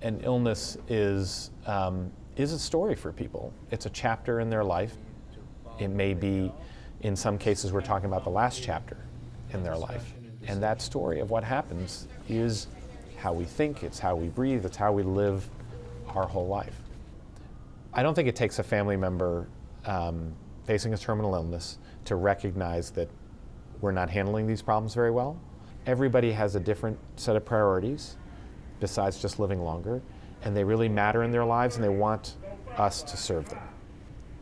An illness is a story for people. It's a chapter in their life. It may be, in some cases, we're talking about the last chapter in their life. And that story of what happens is how we think, it's how we breathe, it's how we live our whole life. I don't think it takes a family member facing a terminal illness to recognize that we're not handling these problems very well. Everybody has a different set of priorities besides just living longer, and they really matter in their lives, and they want us to serve them.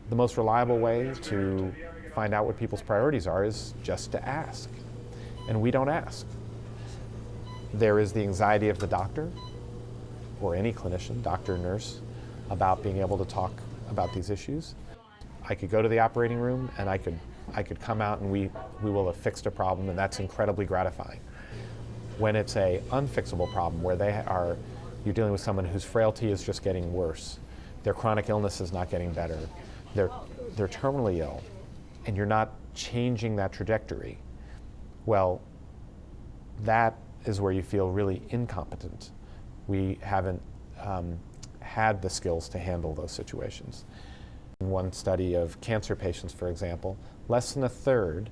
The most reliable way to find out what people's priorities are is just to ask. And we don't ask. There is the anxiety of the doctor, or any clinician, doctor or nurse, about being able to talk about these issues. I could go to the operating room and I could come out and we will have fixed a problem, and that's incredibly gratifying. When it's a unfixable problem where you're dealing with someone whose frailty is just getting worse, their chronic illness is not getting better, they're terminally ill, and you're not changing that trajectory, well, that is where you feel really incompetent. We haven't had the skills to handle those situations. In one study of cancer patients, for example, less than a third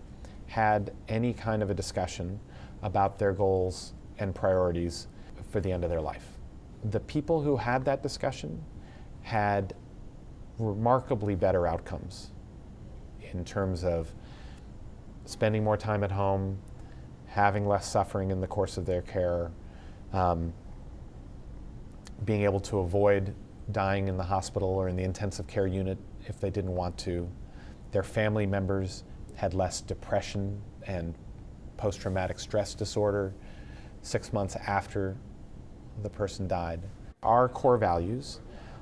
had any kind of a discussion about their goals and priorities for the end of their life. The people who had that discussion had remarkably better outcomes in terms of spending more time at home, having less suffering in the course of their care, being able to avoid dying in the hospital or in the intensive care unit if they didn't want to. Their family members had less depression and post-traumatic stress disorder 6 months after the person died. Our core values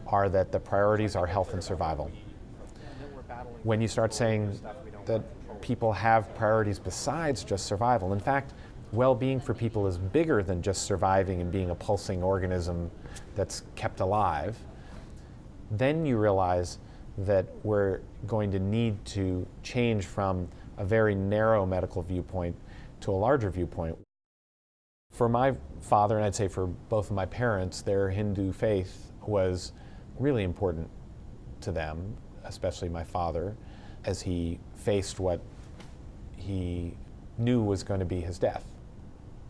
are that the priorities are health and survival. When you start saying that people have priorities besides just survival, in fact, well-being for people is bigger than just surviving and being a pulsing organism that's kept alive, then you realize that we're going to need to change from a very narrow medical viewpoint to a larger viewpoint. For my father, and I'd say for both of my parents, their Hindu faith was really important to them, especially my father, as he faced what he knew was going to be his death.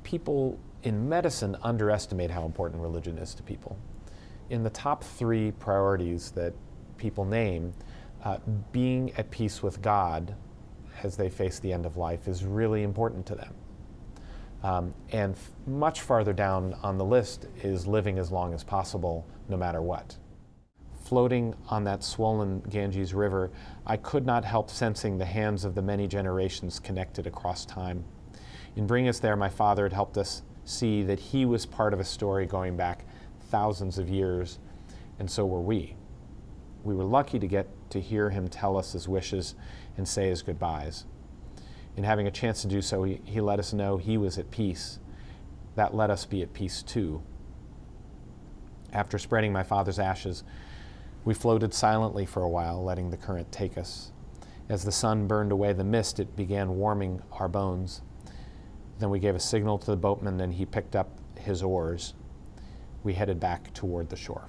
People in medicine underestimate how important religion is to people. In the top 3 priorities that people name, being at peace with God as they face the end of life is really important to them. And much farther down on the list is living as long as possible, no matter what. Floating on that swollen Ganges River, I could not help sensing the hands of the many generations connected across time. In bringing us there, my father had helped us see that he was part of a story going back thousands of years, and so were we. We were lucky to get to hear him tell us his wishes and say his goodbyes. In having a chance to do so, he let us know he was at peace. That let us be at peace too. After spreading my father's ashes, we floated silently for a while, letting the current take us. As the sun burned away the mist, it began warming our bones. Then we gave a signal to the boatman and he picked up his oars. We headed back toward the shore.